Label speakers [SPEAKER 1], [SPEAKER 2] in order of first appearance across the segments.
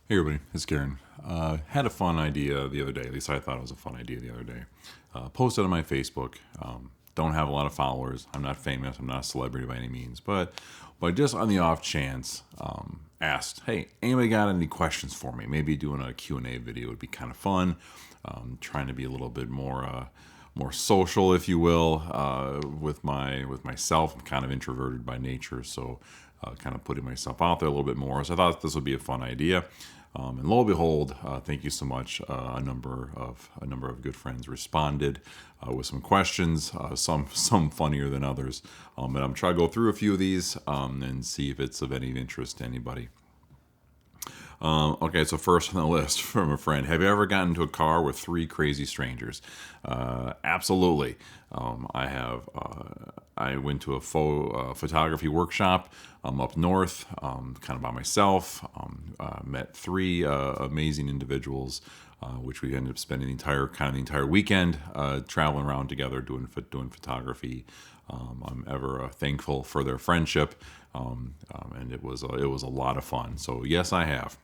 [SPEAKER 1] Hey everybody, it's Karen. Had a fun idea the other day. At least I thought it was a fun idea the other day. Posted on my Facebook. Don't have a lot of followers. I'm not famous. I'm not a celebrity by any means. But just on the off chance, asked, hey, anybody got any questions for me? Maybe doing a Q&A video would be kind of fun. Trying to be a little bit more social, if you will, with myself. I'm kind of introverted by nature, so kind of putting myself out there a little bit more. So I thought this would be a fun idea. And lo and behold, thank you so much. A number of good friends responded with some questions, some funnier than others. And I'm trying to go through a few of these and see if it's of any interest to anybody. Okay, so first on the list from a friend. Have you ever gotten into a car with three crazy strangers? Absolutely. I have. I went to a photography workshop up north, kind of by myself. Met three amazing individuals, which we ended up spending the entire weekend traveling around together doing photography. I'm ever thankful for their friendship, and it was a lot of fun. So yes, I have.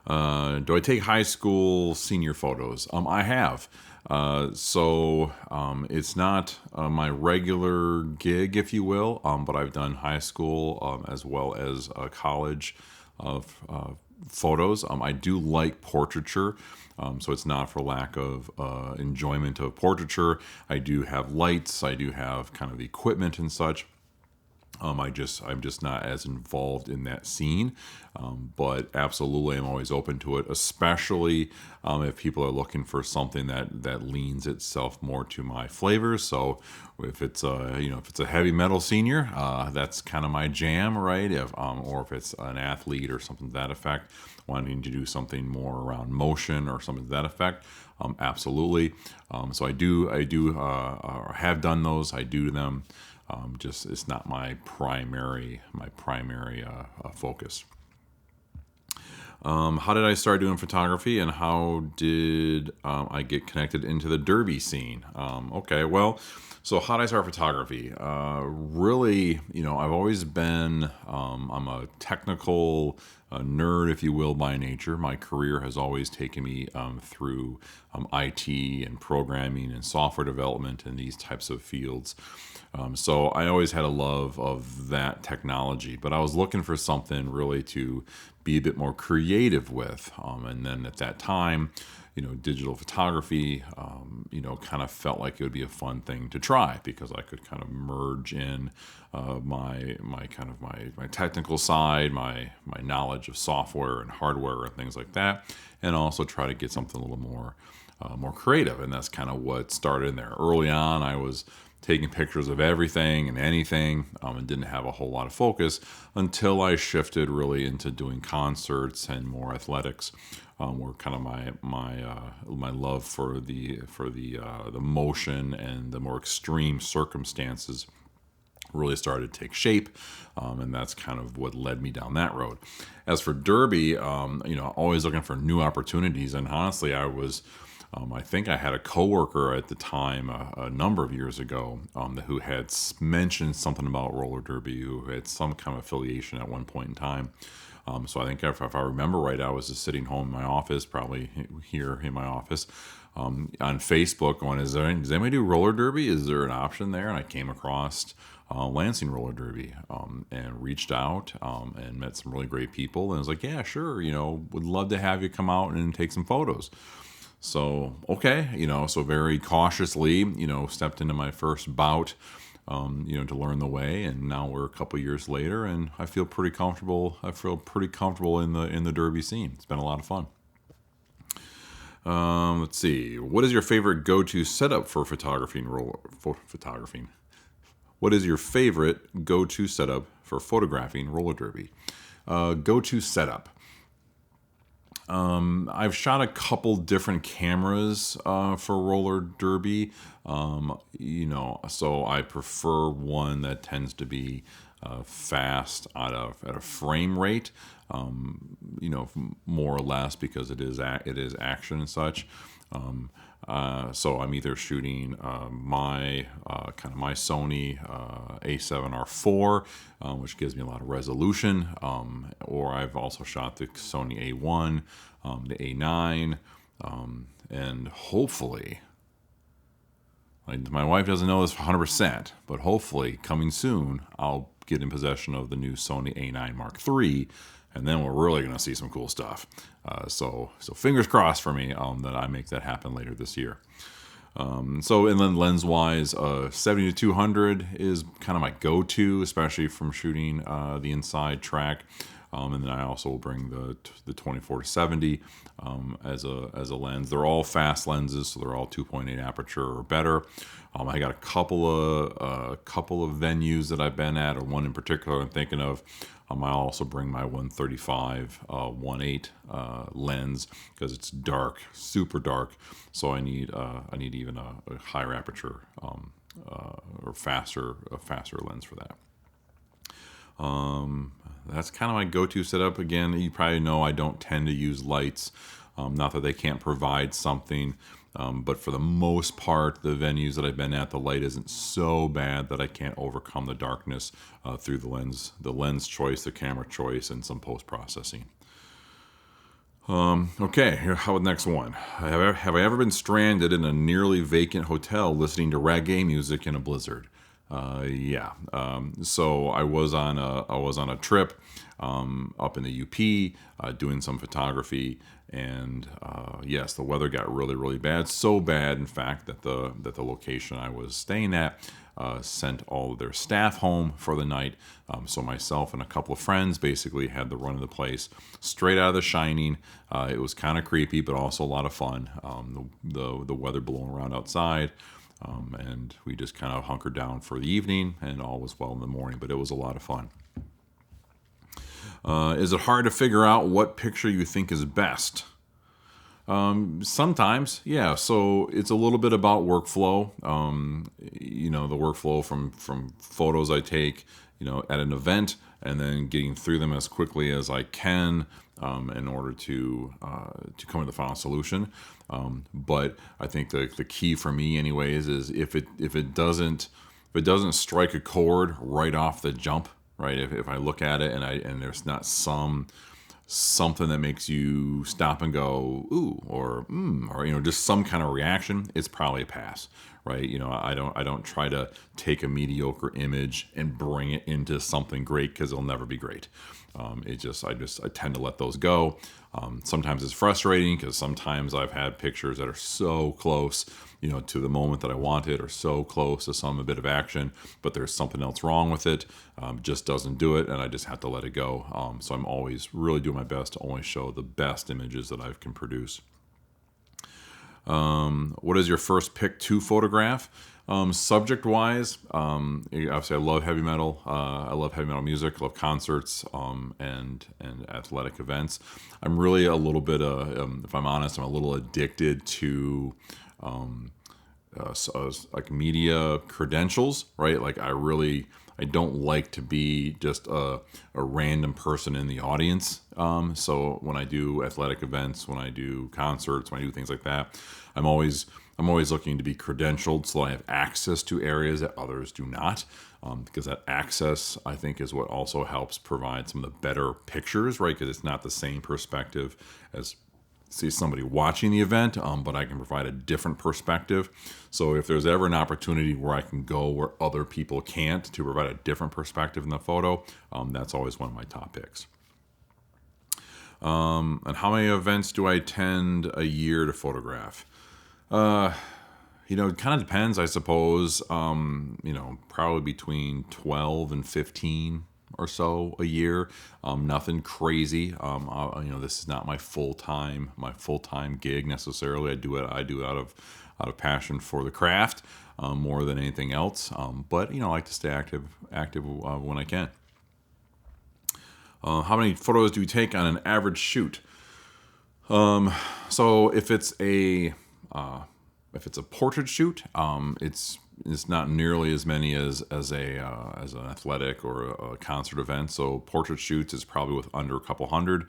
[SPEAKER 1] Do I take high school senior photos? I have. It's not my regular gig, if you will, but I've done high school as well as college of photos. I do like portraiture, so it's not for lack of enjoyment of portraiture. I do have lights. I do have kind of equipment and such. I'm just not as involved in that scene, but absolutely, I'm always open to it, especially if people are looking for something that leans itself more to my flavors. So if it's a heavy metal senior, that's kind of my jam, right? Or if it's an athlete or something to that effect, wanting to do something more around motion or something to that effect. Absolutely. So I have done those. I do them. Just it's not my primary focus. How did I start doing photography, and how did I get connected into the derby scene? Okay, well, so how did I start photography? Really, I've always been. I'm a technical nerd, if you will, by nature. My career has always taken me through IT and programming and software development and these types of fields. So I always had a love of that technology, but I was looking for something really to be a bit more creative with. And then at that time, digital photography, kind of felt like it would be a fun thing to try because I could kind of merge in my technical side, my knowledge of software and hardware and things like that, and also try to get something a little more creative. And that's kind of what started in there. Early on, I was taking pictures of everything and anything, and didn't have a whole lot of focus until I shifted really into doing concerts and more athletics, where kind of my love for the motion and the more extreme circumstances really started to take shape, and that's kind of what led me down that road. As for Derby, always looking for new opportunities, and honestly, I think I had a coworker at the time, a number of years ago, who had mentioned something about roller derby, who had some kind of affiliation at one point in time. So I think if I remember right, I was just sitting home in my office, probably here in my office, on Facebook, going, does anybody do roller derby? Is there an option there? And I came across Lansing Roller Derby, and reached out, and met some really great people. And I was like, yeah, sure, would love to have you come out and take some photos. So, okay, so very cautiously, stepped into my first bout, to learn the way. And now we're a couple years later, and I feel pretty comfortable. I feel pretty comfortable in the derby scene. It's been a lot of fun. Let's see. What is your favorite go-to setup for photographing? What is your favorite go-to setup for photographing roller derby? Go-to setup. I've shot a couple different cameras for roller derby. So I prefer one that tends to be fast at a frame rate. more or less because it is action and such. So I'm either shooting my my Sony A7R4, which gives me a lot of resolution, or I've also shot the Sony A1, the A9, and hopefully, my wife doesn't know this 100%, but hopefully coming soon, I'll get in possession of the new Sony A9 Mark III, and then we're really going to see some cool stuff. So fingers crossed for me that I make that happen later this year. And then lens-wise, 70-200 is kind of my go-to, especially from shooting the inside track. And then I also will bring the 24-70 as a lens. They're all fast lenses, so they're all 2.8 aperture or better. I got a couple of venues that I've been at, or one in particular I'm thinking of. I'll also bring my 135 1.8 lens because it's dark, super dark. So I need even a higher aperture or a faster lens for that. That's kind of my go-to setup. Again, you probably know I don't tend to use lights. Not that they can't provide something, but for the most part, the venues that I've been at, the light isn't so bad that I can't overcome the darkness through the lens choice, the camera choice, and some post-processing. Okay, how about the next one? Have I ever been stranded in a nearly vacant hotel listening to reggae music in a blizzard? Yeah. So I was on a trip up in the UP doing some photography, and yes, the weather got really, really bad. So bad, in fact, that the location I was staying at sent all of their staff home for the night. So myself and a couple of friends basically had the run of the place straight out of The Shining. It was kind of creepy, but also a lot of fun. The weather blowing around outside. And we just kind of hunkered down for the evening, and all was well in the morning, but it was a lot of fun. Is it hard to figure out what picture you think is best? Sometimes, yeah. So it's a little bit about workflow. The workflow from photos I take, at an event, and then getting through them as quickly as I can in order to come to the final solution. But I think the key for me, anyways, is if it doesn't strike a chord right off the jump, right? If I look at it and there's not something that makes you stop and go ooh or just some kind of reaction, it's probably a pass, right? I don't try to take a mediocre image and bring it into something great, because it'll never be great. I tend to let those go. Sometimes it's frustrating because sometimes I've had pictures that are so close, to the moment that I wanted, or so close to some bit of action, but there's something else wrong with it, just doesn't do it, and I just have to let it go. So I'm always really doing my best to only show the best images that I can produce. What is your first pick to photograph? Subject-wise, obviously I love heavy metal. I love heavy metal music. I love concerts and athletic events. I'm really a little bit, if I'm honest, I'm a little addicted to like media credentials, right? Like I don't like to be just a random person in the audience. So when I do athletic events, when I do concerts, when I do things like that, I'm always looking to be credentialed so I have access to areas that others do not. Because that access, I think, is what also helps provide some of the better pictures, right? Because it's not the same perspective as see somebody watching the event, but I can provide a different perspective. So if there's ever an opportunity where I can go where other people can't to provide a different perspective in the photo, that's always one of my top picks. And how many events do I attend a year to photograph? It kind of depends, I suppose. Probably between 12 and 15 or so a year. Nothing crazy. This is not my full-time gig necessarily. I do it out of passion for the craft, more than anything else. But I like to stay active when I can. How many photos do you take on an average shoot? So if it's a portrait shoot, it's it's not nearly as many as an athletic or a concert event. So portrait shoots is probably with under a couple hundred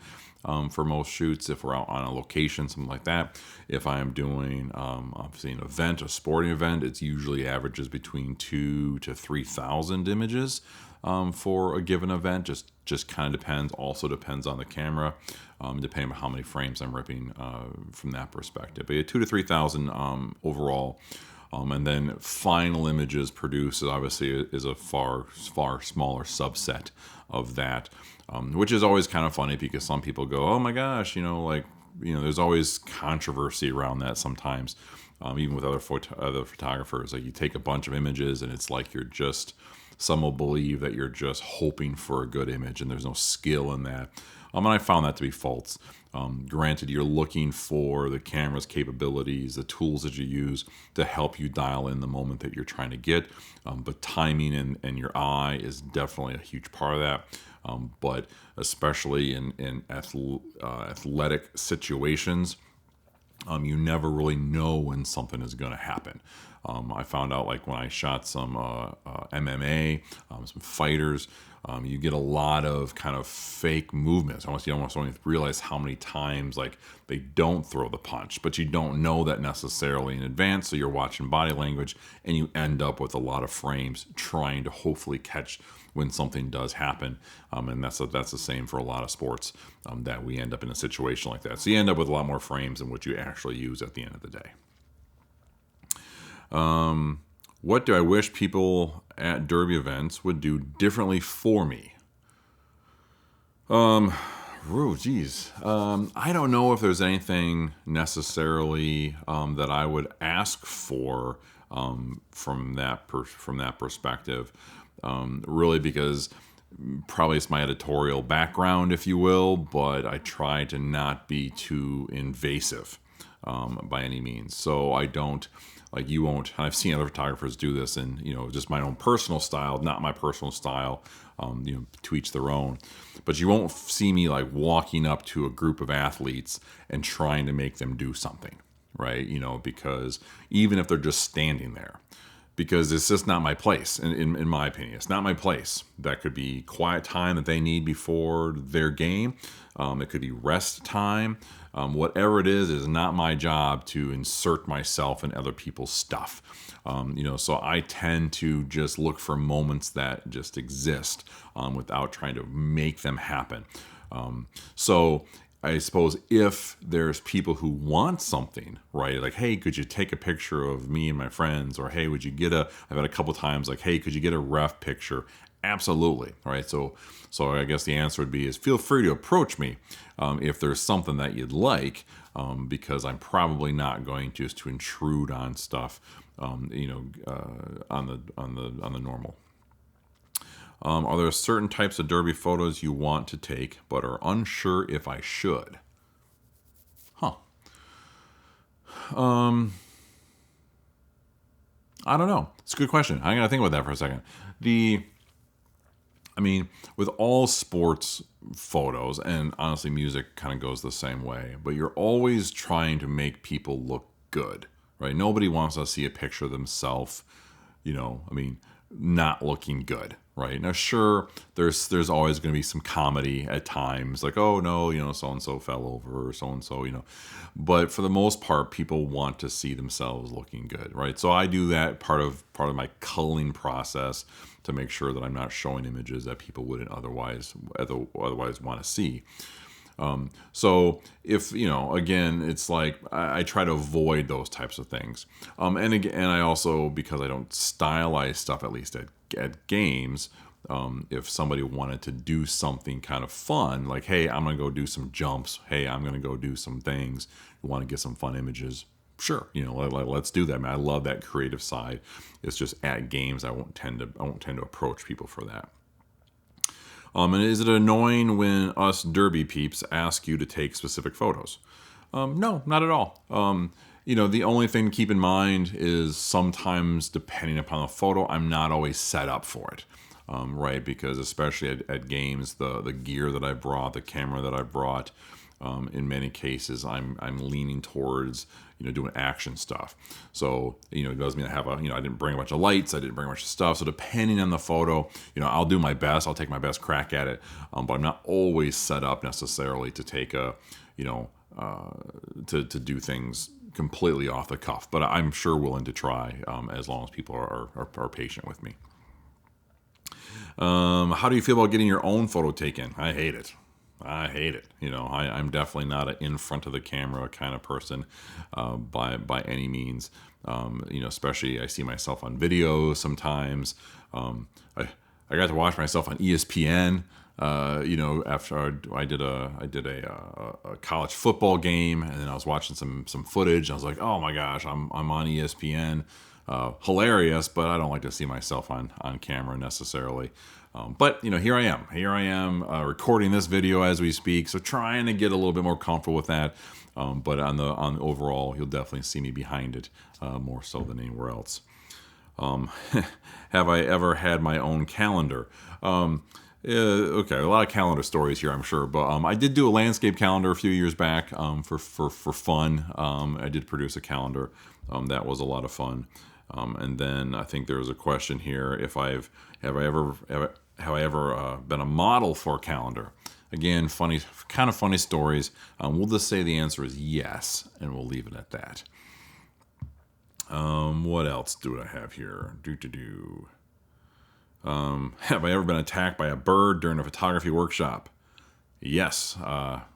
[SPEAKER 1] for most shoots. If we're out on a location, something like that. If I am doing obviously an event, a sporting event, it's usually averages between 2 to 3,000 images for a given event. Just kind of depends. Also depends on the camera, depending on how many frames I'm ripping from that perspective. But yeah, 2 to 3,000 overall. And then final images produced obviously is a far smaller subset of that, which is always kind of funny because some people go, "Oh my gosh," there's always controversy around that sometimes, even with other photographers. Like you take a bunch of images and it's like some will believe that you're just hoping for a good image and there's no skill in that. And I found that to be false. Granted, you're looking for the camera's capabilities, the tools that you use to help you dial in the moment that you're trying to get. But timing and your eye is definitely a huge part of that. But especially in athletic situations, you never really know when something is going to happen. I found out like when I shot some MMA, some fighters, you get a lot of kind of fake movements. You almost don't realize how many times like they don't throw the punch, but you don't know that necessarily in advance. So you're watching body language and you end up with a lot of frames trying to hopefully catch when something does happen. And that's the same for a lot of sports, that we end up in a situation like that. So you end up with a lot more frames than what you actually use at the end of the day. What do I wish people at derby events would do differently for me? Geez. I don't know if there's anything necessarily that I would ask for from that perspective. Really, because probably it's my editorial background, if you will, but I try to not be too invasive by any means. So I don't. Like you won't, I've seen other photographers do this and, just my own personal style, not my personal style, to each their own. But you won't see me like walking up to a group of athletes and trying to make them do something, right? Because even if they're just standing there, because it's just not my place, in my opinion. It's not my place. That could be quiet time that they need before their game. It could be rest time. Whatever it is not my job to insert myself in other people's stuff. So I tend to just look for moments that just exist without trying to make them happen. So I suppose if there's people who want something, right? Like, hey, could you take a picture of me and my friends? Or, hey, would you I've had a couple times like, hey, could you get a ref picture? Absolutely. Right. So I guess the answer would be is feel free to approach me if there's something that you'd like, because I'm probably not going just to intrude on stuff, on the normal. Are there certain types of derby photos you want to take but are unsure if I should? I don't know. It's a good question. I'm going to think about that for a second. With all sports photos, and honestly, music kind of goes the same way, but you're always trying to make people look good, right? Nobody wants to see a picture of themselves, not looking good, right? Now, sure, there's always going to be some comedy at times, like, oh no, so-and-so fell over, or so-and-so, but for the most part, people want to see themselves looking good, right? So I do that part of my culling process to make sure that I'm not showing images that people wouldn't otherwise want to see. So if, again, it's like I try to avoid those types of things. And I also, because I don't stylize stuff, at least at games, if somebody wanted to do something kind of fun, like, hey, I'm going to go do some jumps. Hey, I'm going to go do some things. You want to get some fun images? Sure, let's do that. I love that creative side. It's just at games I won't tend to approach people for that. And is it annoying when us derby peeps ask you to take specific photos? No, not at all. The only thing to keep in mind is sometimes, depending upon the photo, I'm not always set up for it. right? Because especially at games, the gear that I brought, the camera that I brought, in many cases, I'm leaning towards doing action stuff. So it doesn't mean I have I didn't bring a bunch of lights, I didn't bring a bunch of stuff. So depending on the photo, I'll do my best. I'll take my best crack at it, but I'm not always set up necessarily to take a to do things completely off the cuff. But I'm sure willing to try, as long as people are patient with me. How do you feel about getting your own photo taken? I hate it. I hate it. I'm definitely not an in front of the camera kind of person, by any means. Especially I see myself on videos sometimes. I got to watch myself on ESPN. After I did a college football game, and then I was watching some footage. I was like, oh my gosh, I'm on ESPN. Hilarious, but I don't like to see myself on camera necessarily. But here I am recording this video as we speak, so trying to get a little bit more comfortable with that. But on overall, you'll definitely see me behind it, more so than anywhere else. Have I ever had my own calendar? Okay, a lot of calendar stories here, I'm sure, but I did do a landscape calendar a few years back, for fun. I did produce a calendar. That was a lot of fun. And then I think there was a question here: if have I ever been a model for a calendar? Again, kind of funny stories. We'll just say the answer is yes, and we'll leave it at that. What else do I have here? Have I ever been attacked by a bird during a photography workshop? Yes.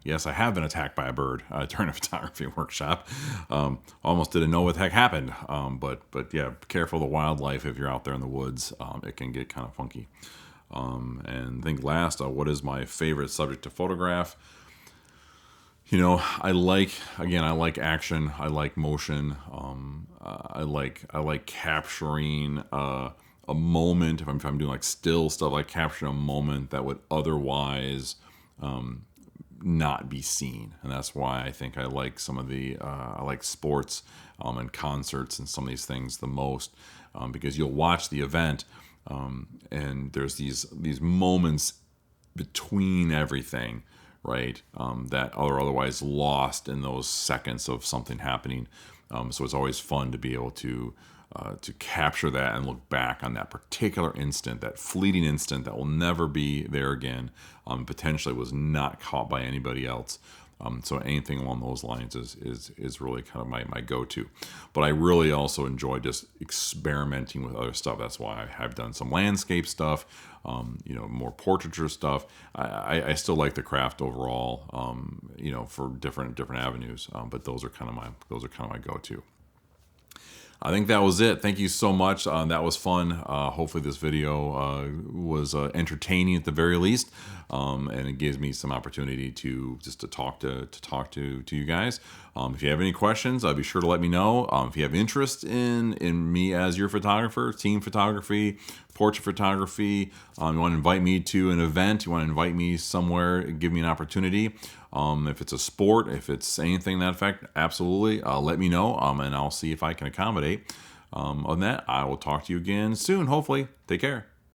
[SPEAKER 1] Yes, I have been attacked by a bird during a photography workshop. Almost didn't know what the heck happened. But yeah, be careful of the wildlife if you're out there in the woods. It can get kind of funky. And I think last, what is my favorite subject to photograph? I like action. I like motion. I like capturing a moment. If I'm doing like still stuff, like capturing a moment that would otherwise not be seen. And that's why I think I like some of the I like sports and concerts and some of these things the most, because you'll watch the event, and there's these moments between everything, right, that are otherwise lost in those seconds of something happening. So it's always fun to be able to capture that and look back on that particular instant, that fleeting instant that will never be there again, potentially was not caught by anybody else. So anything along those lines is really kind of my go-to. But I really also enjoy just experimenting with other stuff. That's why I've done some landscape stuff, more portraiture stuff. I still like the craft overall, for different avenues. But those are kind of my go-to. I think that was it. Thank you so much. That was fun. Hopefully this video was entertaining at the very least, and it gives me some opportunity to talk to you guys. If you have any questions, be sure to let me know. If you have interest in me as your photographer, team photography, portrait photography, you want to invite me to an event, you want to invite me somewhere, give me an opportunity. If it's a sport, if it's anything to that effect, absolutely, let me know, and I'll see if I can accommodate. On that, I will talk to you again soon, hopefully. Take care.